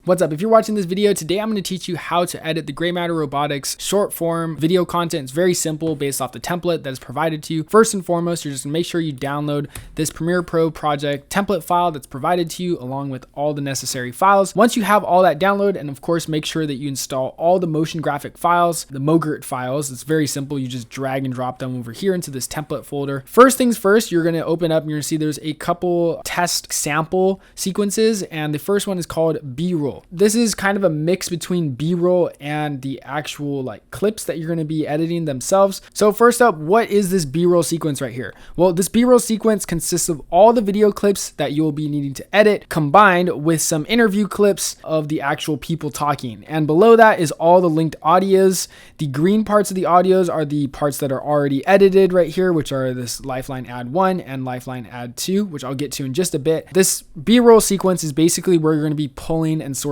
What's up? If you're watching this video today, I'm going to teach you how to edit the Gray Matter Robotics short form video content. It's very simple based off the template that is provided to you. First and foremost, you're just going to make sure you download this Premiere Pro project template file that's provided to you along with all the necessary files. Once you have all that downloaded, and of course, make sure that you install all the motion graphic files, the MoGRT files. It's very simple. You just drag and drop them over here into this template folder. First things first, you're going to open up and you're going to see there's a couple test sample sequences, and the first one is called B-roll. This is kind of a mix between B-roll and the actual like clips that you're going to be editing themselves. So first up, what is this B-roll sequence right here? Well, this B-roll sequence consists of all the video clips that you'll be needing to edit combined with some interview clips of the actual people talking. And below that is all the linked audios. The green parts of the audios are the parts that are already edited right here, which are this Lifeline Ad 1 and Lifeline Ad 2, which I'll get to in just a bit. This B-roll sequence is basically where you're going to be pulling and sourcing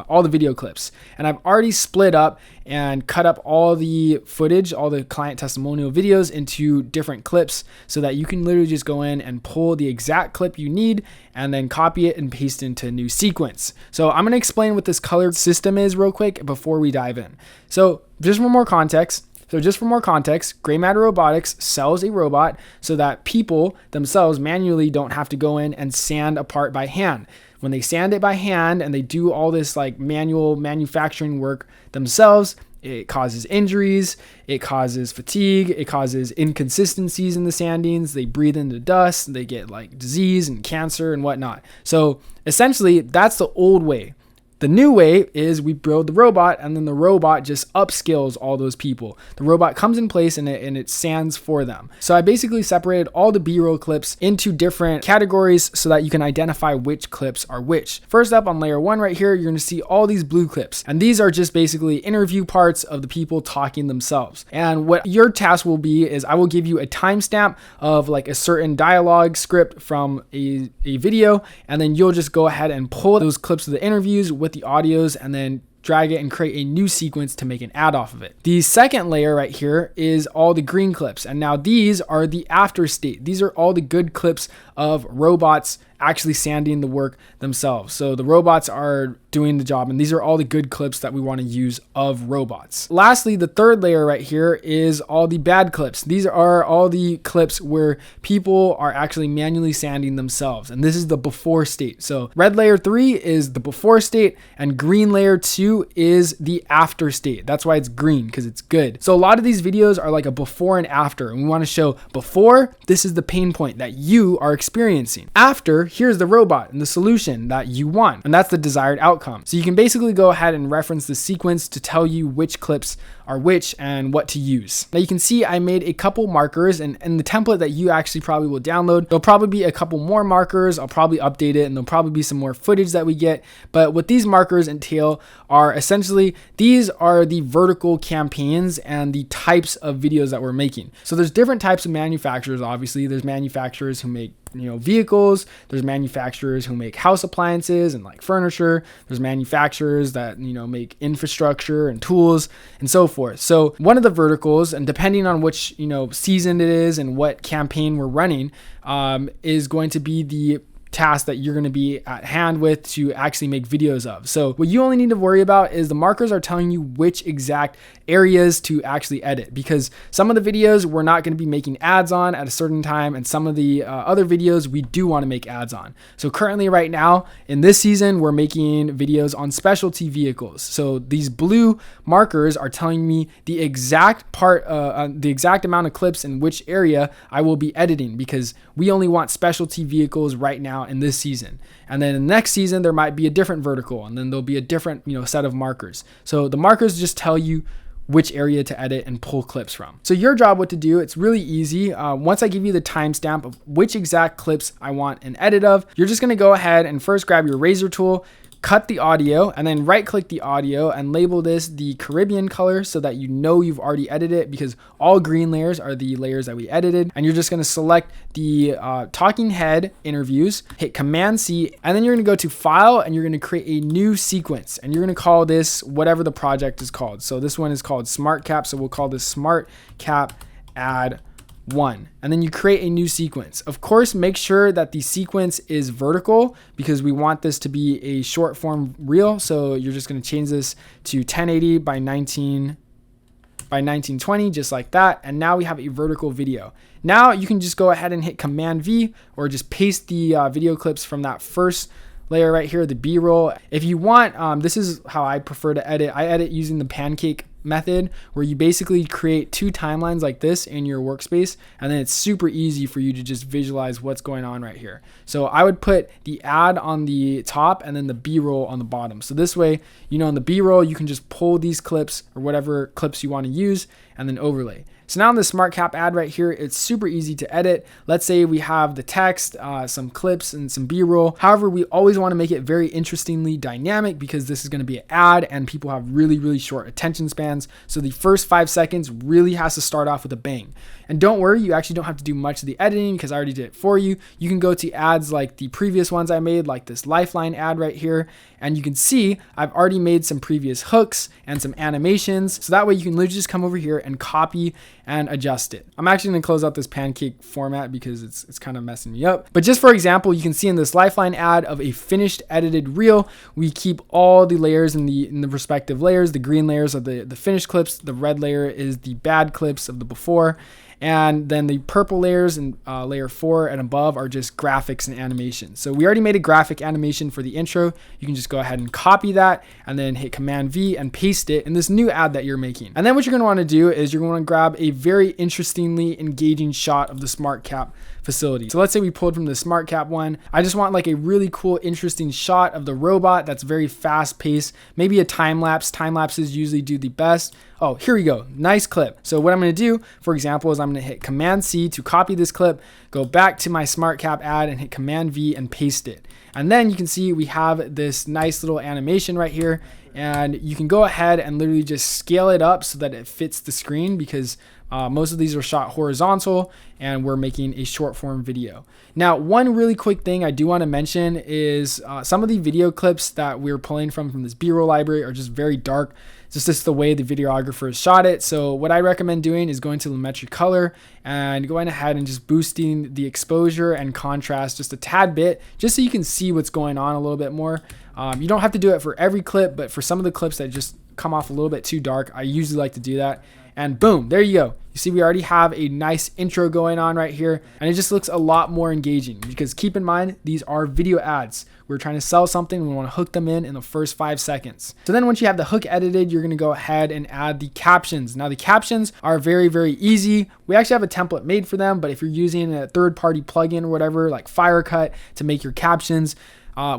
all the video clips. And I've already split up and cut up all the footage, all the client testimonial videos into different clips so that you can literally just go in and pull the exact clip you need and then copy it and paste into a new sequence. So I'm going to explain what this color system is real quick before we dive in. So just for more context, Gray Matter Robotics sells a robot so that people themselves manually don't have to go in and sand a part by hand. When they sand it by hand and they do all this like manual manufacturing work themselves, it causes injuries, it causes fatigue, it causes inconsistencies in the sandings. They breathe into dust, they get like disease and cancer and whatnot. So essentially, that's the old way. The new way is we build the robot and then the robot just upskills all those people. The robot comes in place and it sands for them. So I basically separated all the B-roll clips into different categories so that you can identify which clips are which. First up on layer 1 right here, you're going to see all these blue clips. And these are just basically interview parts of the people talking themselves. And what your task will be is I will give you a timestamp of like a certain dialogue script from a video, and then you'll just go ahead and pull those clips of the interviews with the audios and then drag it and create a new sequence to make an ad off of it. The second layer right here is all the green clips. And now these are the after state. These are all the good clips of robots actually sanding the work themselves. So the robots are doing the job, and these are all the good clips that we want to use of robots. Lastly, the third layer right here is all the bad clips. These are all the clips where people are actually manually sanding themselves, and this is the before state. So red layer 3 is the before state, and green layer 2 is the after state. That's why it's green, because it's good. So a lot of these videos are like a before and after, and we want to show before, this is the pain point that you are experiencing. After, here's the robot and the solution that you want, and that's the desired outcome. So you can basically go ahead and reference the sequence to tell you which clips are which and what to use. Now you can see I made a couple markers, and in the template that you actually probably will download, there'll probably be a couple more markers. I'll probably update it, and there'll probably be some more footage that we get. But what these markers entail are essentially, these are the vertical campaigns and the types of videos that we're making. So there's different types of manufacturers. Obviously, there's manufacturers who make vehicles, there's manufacturers who make house appliances and like furniture, there's manufacturers that make infrastructure and tools and so forth. So one of the verticals, and depending on which season it is and what campaign we're running, is going to be the task that you're going to be at hand with to actually make videos of. So what you only need to worry about is the markers are telling you which exact areas to actually edit, because some of the videos we're not going to be making ads on at a certain time, and some of the other videos we do want to make ads on. So currently right now in this season, we're making videos on specialty vehicles. So these blue markers are telling me the exact part, the exact amount of clips in which area I will be editing, because we only want specialty vehicles right now in this season. And then in the next season, there might be a different vertical, and then there'll be a different set of markers. So the markers just tell you which area to edit and pull clips from. So your job, what to do, it's really easy. Once I give you the timestamp of which exact clips I want an edit of, you're just going to go ahead and first grab your razor tool, cut the audio, and then right click the audio and label this the Caribbean color so that you've already edited it, because all green layers are the layers that we edited. And you're just going to select the talking head interviews, hit Command C, and then you're going to go to File, and you're going to create a new sequence, and you're going to call this whatever the project is called. So this one is called Smart Cap, so we'll call this Smart Cap Ad 1, and then you create a new sequence. Of course, make sure that the sequence is vertical because we want this to be a short form reel. So you're just going to change this to 1080 by 1920, just like that. And now we have a vertical video. Now you can just go ahead and hit Command V or just paste the video clips from that first layer right here, the B-roll. If you want, this is how I prefer to edit. I edit using the pancake method, where you basically create 2 timelines like this in your workspace, and then it's super easy for you to just visualize what's going on right here. So I would put the ad on the top and then the B-roll on the bottom. So this way, you know, in the B-roll, you can just pull these clips or whatever clips you want to use and then overlay. So now in the Smart Cap ad right here, it's super easy to edit. Let's say we have the text, some clips, and some B-roll. However, we always want to make it very interestingly dynamic because this is going to be an ad and people have really, really short attention spans. So the first 5 seconds really has to start off with a bang. And don't worry, you actually don't have to do much of the editing because I already did it for you. You can go to ads like the previous ones I made, like this Lifeline ad right here. And you can see I've already made some previous hooks and some animations. So that way you can literally just come over here and copy and adjust it. I'm actually going to close out this pancake format because it's kind of messing me up. But just for example, you can see in this Lifeline ad of a finished edited reel, we keep all the layers in the respective layers. The green layers are the finished clips. The red layer is the bad clips of the before. And then the purple layers and layer 4 and above are just graphics and animations. So we already made a graphic animation for the intro. You can just go ahead and copy that and then hit Command V and paste it in this new ad that you're making. And then what you're gonna wanna do is you're gonna wanna grab a very interestingly engaging shot of the Smart Cap facility. So let's say we pulled from the Smart Cap one. I just want like a really cool, interesting shot of the robot that's very fast paced. Maybe a time lapse. Time lapses usually do the best. Oh, here we go. Nice clip. So what I'm going to do, for example, is I'm going to hit Command C to copy this clip, go back to my Smart Cap ad and hit Command V and paste it. And then you can see we have this nice little animation right here. And you can go ahead and literally just scale it up so that it fits the screen because most of these are shot horizontal and we're making a short form video. Now, one really quick thing I do want to mention is some of the video clips that we're pulling from this B-roll library are just very dark. It's just the way the videographer shot it. So what I recommend doing is going to Lumetri Color and going ahead and just boosting the exposure and contrast just a tad bit, just so you can see what's going on a little bit more. You don't have to do it for every clip, but for some of the clips that just come off a little bit too dark, I usually like to do that. And boom, there you go. You see, we already have a nice intro going on right here, and it just looks a lot more engaging because keep in mind, these are video ads. We're trying to sell something. We want to hook them in the first 5 seconds. So then once you have the hook edited, you're going to go ahead and add the captions. Now the captions are very, very easy. We actually have a template made for them, but if you're using a third-party plugin or whatever, like Firecut to make your captions,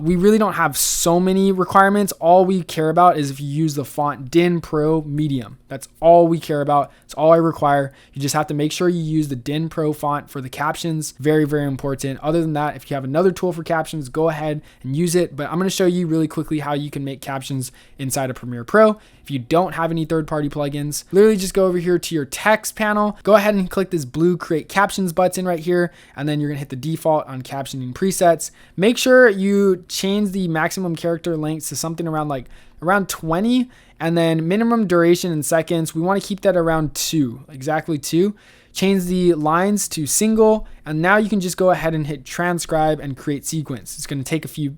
we really don't have so many requirements. All we care about is if you use the font DIN Pro Medium. That's all we care about. It's all I require. You just have to make sure you use the DIN Pro font for the captions. Very, very important. Other than that, if you have another tool for captions, go ahead and use it. But I'm going to show you really quickly how you can make captions inside of Premiere Pro. If you don't have any third-party plugins, literally just go over here to your text panel, go ahead and click this blue Create Captions button right here, and then you're gonna hit the default on captioning presets. Make sure you change the maximum character length to something around 20, and then minimum duration in seconds, we wanna keep that around 2, exactly 2. Change the lines to single, and now you can just go ahead and hit transcribe and create sequence. It's gonna take a few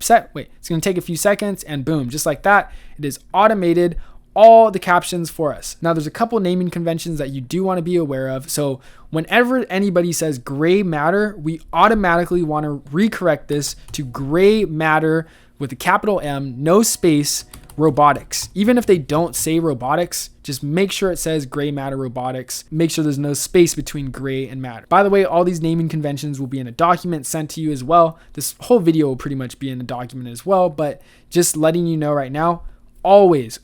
seconds, and boom, just like that, it is automated all the captions for us. Now there's a couple naming conventions that you do want to be aware of. So whenever anybody says gray matter, we automatically want to recorrect this to gray matter with a capital M, no space, robotics. Even if they don't say robotics, just make sure it says gray matter robotics. Make sure there's no space between gray and matter. By the way, all these naming conventions will be in a document sent to you as well. This whole video will pretty much be in a document as well, but just letting you know right now, always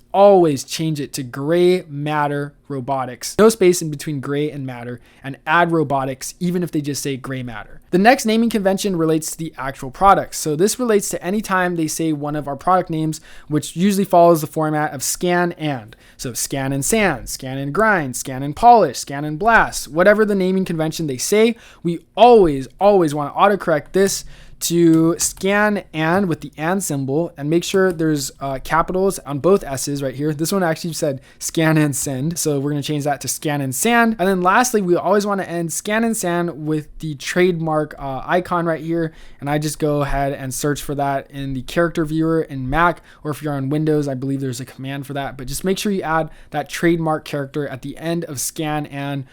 change it to gray matter robotics. No space in between gray and matter, and add robotics even if they just say gray matter. The next naming convention relates to the actual products. So this relates to any time they say one of our product names, which usually follows the format of scan and. So scan and sand, scan and grind, scan and polish, scan and blast, whatever the naming convention they say, we always want to autocorrect this to scan and with the and symbol and make sure there's capitals on both S's right here. This one actually said scan and send. So we're going to change that to scan and sand. And then lastly, we always want to end scan and sand with the trademark icon right here. And I just go ahead and search for that in the character viewer in Mac, or if you're on Windows, I believe there's a command for that, but just make sure you add that trademark character at the end of scan and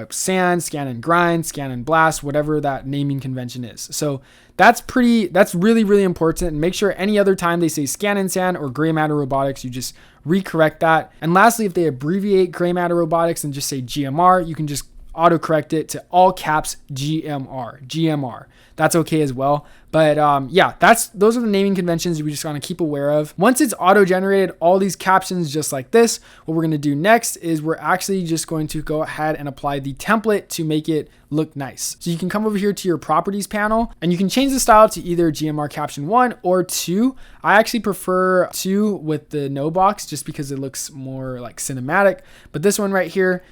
sand, scan and grind, scan and blast, whatever that naming convention is. So that's really, really important. And make sure any other time they say scan and sand or gray matter robotics, you just recorrect that. And lastly, if they abbreviate gray matter robotics and just say GMR, you can just autocorrect it to all caps GMR. That's okay as well. But yeah, those are the naming conventions we just want to keep aware of. Once it's auto-generated all these captions just like this, what we're going to do next is we're actually just going to go ahead and apply the template to make it look nice. So you can come over here to your properties panel and you can change the style to either GMR caption 1 or 2. I actually prefer 2 with the no box just because it looks more like cinematic. But this one right here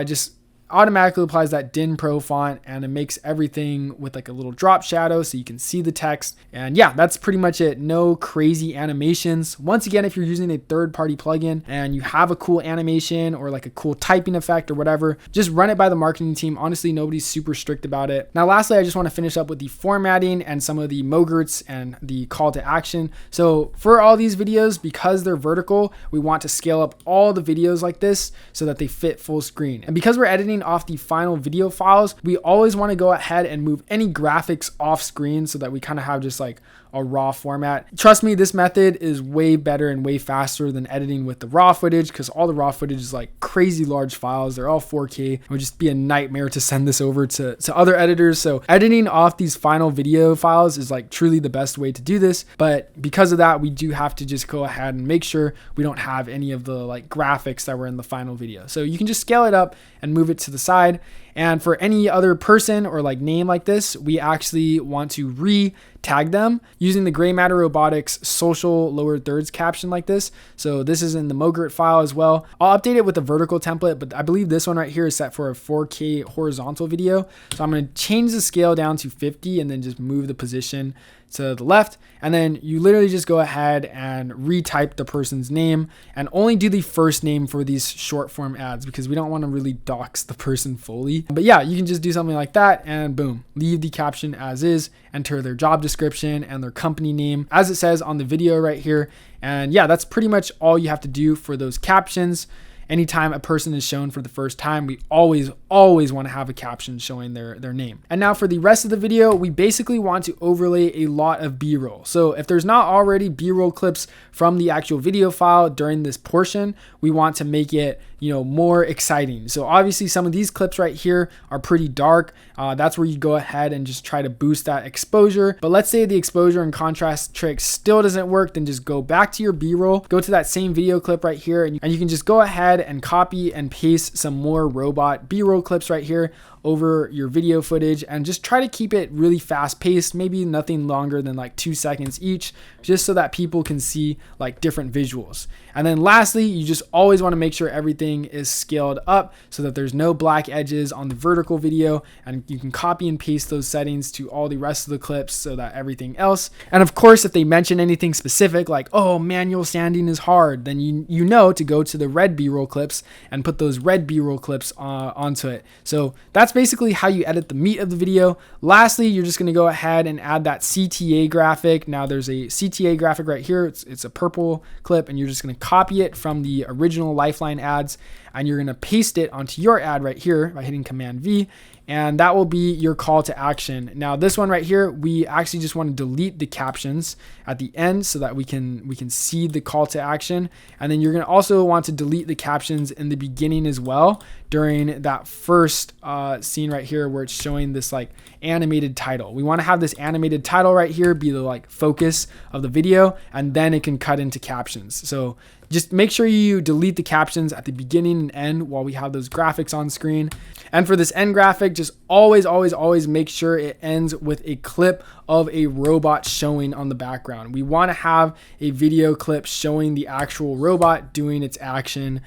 just automatically applies that DIN Pro font and it makes everything with like a little drop shadow so you can see the text. And yeah, that's pretty much it. No crazy animations. Once again, if you're using a third-party plugin and you have a cool animation or like a cool typing effect or whatever, just run it by the marketing team. Honestly, nobody's super strict about it. Now, lastly, I just want to finish up with the formatting and some of the mogurts and the call to action. So for all these videos, because they're vertical, we want to scale up all the videos like this so that they fit full screen. And because we're editing off the final video files, we always want to go ahead and move any graphics off screen so that we kind of have just like a raw format. Trust me, this method is way better and way faster than editing with the raw footage because all the raw footage is like crazy large files. They're all 4K. It would just be a nightmare to send this over to other editors. So editing off these final video files is like truly the best way to do this. But because of that, we do have to just go ahead and make sure we don't have any of the like graphics that were in the final video. So you can just scale it up and move it to the side. And for any other person or like name like this, we actually want to re-tag them using the Gray Matter Robotics social lower thirds caption like this. So this is in the Mogurt file as well. I'll update it with the vertical template, but I believe this one right here is set for a 4K horizontal video. So I'm going to change the scale down to 50 and then just move the position to the left. And then you literally just go ahead and retype the person's name and only do the first name for these short form ads because we don't want to really dox the person fully. But yeah, you can just do something like that and boom, leave the caption as is, enter their job description and their company name as it says on the video right here. And yeah, that's pretty much all you have to do for those captions. Anytime a person is shown for the first time, we always want to have a caption showing their name. And now for the rest of the video, we basically want to overlay a lot of B-roll. So if there's not already B-roll clips from the actual video file during this portion, we want to make it, more exciting. So obviously some of these clips right here are pretty dark. That's where you go ahead and just try to boost that exposure. But let's say the exposure and contrast trick still doesn't work, then just go back to your B-roll, go to that same video clip right here, and you can just go ahead and copy and paste some more robot B-roll clips right here over your video footage and just try to keep it really fast paced, maybe nothing longer than like 2 seconds each, just so that people can see like different visuals. And then lastly, you just always want to make sure everything is scaled up so that there's no black edges on the vertical video, and you can copy and paste those settings to all the rest of the clips so that everything else. And of course, if they mention anything specific like, oh, manual sanding is hard, then you know to go to the red B-roll clips and put those red B-roll clips onto it. So that's basically how you edit the meat of the video. Lastly, you're just going to go ahead and add that CTA graphic. Now there's a CTA graphic right here. It's a purple clip, and you're just going to copy it from the original Lifeline ads, and you're going to paste it onto your ad right here by hitting Command V, and that will be your call to action. Now this one right here, we actually just want to delete the captions at the end so that we can see the call to action. And then you're going to also want to delete the captions in the beginning as well during that first scene right here where it's showing this like animated title. We want to have this animated title right here be the like focus of the video, and then it can cut into captions. So just make sure you delete the captions at the beginning and end while we have those graphics on screen. And for this end graphic, just always make sure it ends with a clip of a robot showing on the background. We want to have a video clip showing the actual robot doing its action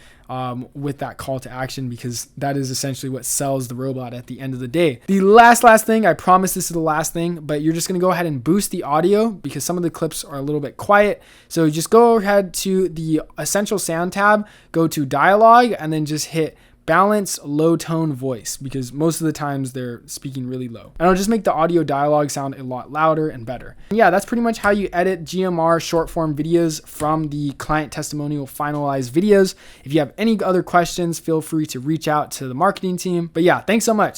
with that call to action, because that is essentially what sells the robot at the end of the day. The last thing, I promise this is the last thing, but you're just going to go ahead and boost the audio because some of the clips are a little bit quiet. So just go ahead to the essential sound tab, go to dialogue, and then just hit balance low tone voice, because most of the times they're speaking really low. And it'll just make the audio dialogue sound a lot louder and better. And yeah, that's pretty much how you edit GMR short form videos from the client testimonial finalized videos. If you have any other questions, feel free to reach out to the marketing team. But yeah, thanks so much.